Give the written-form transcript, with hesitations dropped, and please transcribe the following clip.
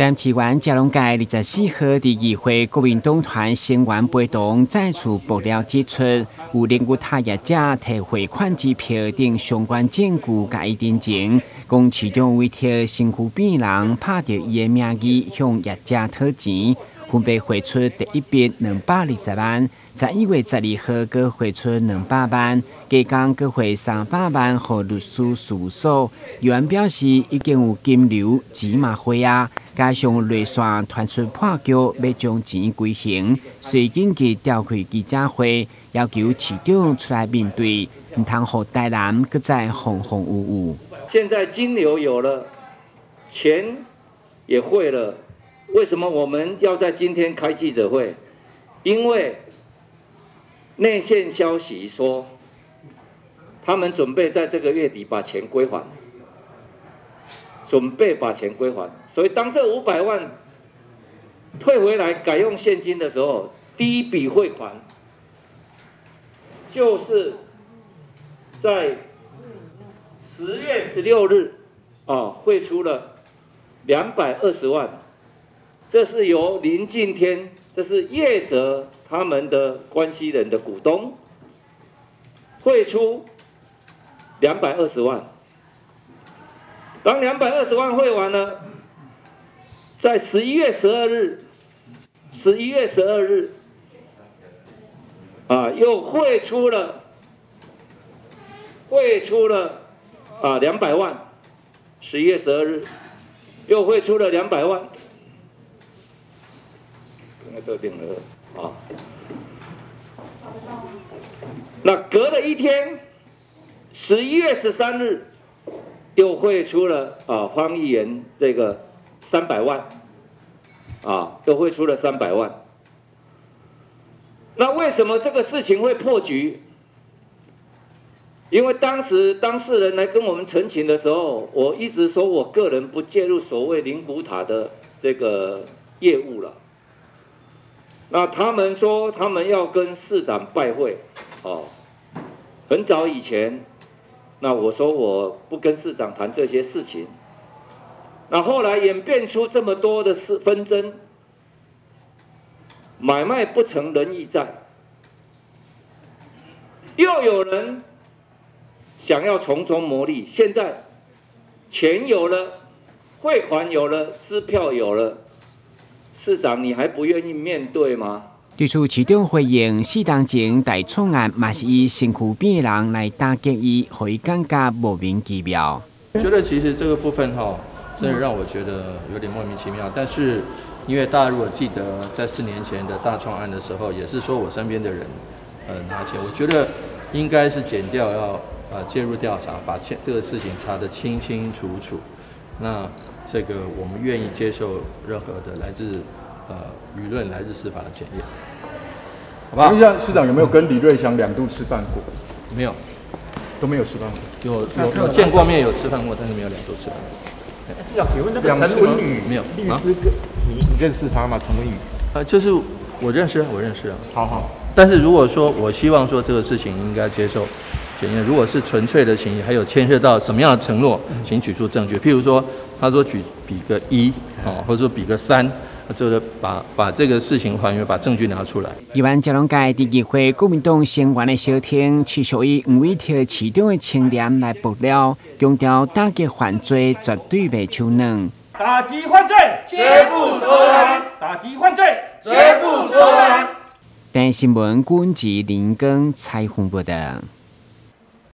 但市湾嘉隆街24號伫議會國民黨團成員陪同再次爆料指出，有連股他業者提匯款支票等相關證據加以定情，講其中為替身軀邊人拍着伊的名義向業者討錢，分別匯出第一筆220萬，11月12號閣匯出200萬，加工閣匯300萬予律師事務所。有人表示已經有金流錢嘛匯啊。加上內線傳出破局，要將錢歸還，所以緊急召開記者會，要求市長出來面對，唔通讓台南擱再風風雨雨。現在金流有了，錢也匯了，為什麼我們要在今天開記者會？因為內線消息說，他們準備在這個月底把錢歸還。準備把錢歸還，所以當這500萬退回來改用現金的時候，第一筆匯款就是在10月16日匯出了220萬，這是由林敬天，這是業者他們的關係人的股東匯出220萬。當220萬匯完了，在11月12日，又匯出了200萬，11月12日又匯出了200萬，應該都定了啊。那隔了一天，11月13日。又匯出了方議員這個300萬，又匯出了300萬。那為什麼這個事情會破局？因為當時當事人來跟我們陳情的時候，我一直說我個人不介入所謂靈骨塔的這個業務了。那他們說他們要跟市長拜會，很早以前。那我說我不跟市長談這些事情，那後來演變出這麼多的紛爭，買賣不成仁義在，又有人想要從中牟利，現在錢有了，匯款有了，支票有了，市長你還不願意面對嗎？對此，市長回應4當前大創案嘛是以身軀邊的人來打擊伊，讓伊感覺莫名其妙。我覺得其實這個部分真的讓我覺得有點莫名其妙。但是因為大家如果記得在4年前的大創案的時候，也是說我身邊的人拿錢，我覺得應該是檢調要介入調查，把這個事情查得清清楚楚。那這個我們願意接受任何的來自輿論、來自司法的檢驗。好吧？問一下市長有沒有跟李瑞祥2度吃飯過？沒有，都沒有吃飯過。有見過面，有吃飯過，但是沒有2度吃飯過。市長，請問那個陳文宇沒有律師，你認識他嗎？陳文宇？就是我認識啊。好。但是如果說我希望說這個事情應該接受檢驗，如果是純粹的情誼，還有牽涉到什麼樣的承諾，請舉出證據。譬如說，他說比個1，或者說比個3。就是把這個事情還原，把證據拿出來。台灣嘉隆街第議會國民黨成員的小婷持續以唔為替市長的清廉來爆料，強調打擊犯罪絕對袂手軟。打擊犯罪，絕不手軟；打擊犯罪，絕不手軟。台新聞軍及林根採訪報道。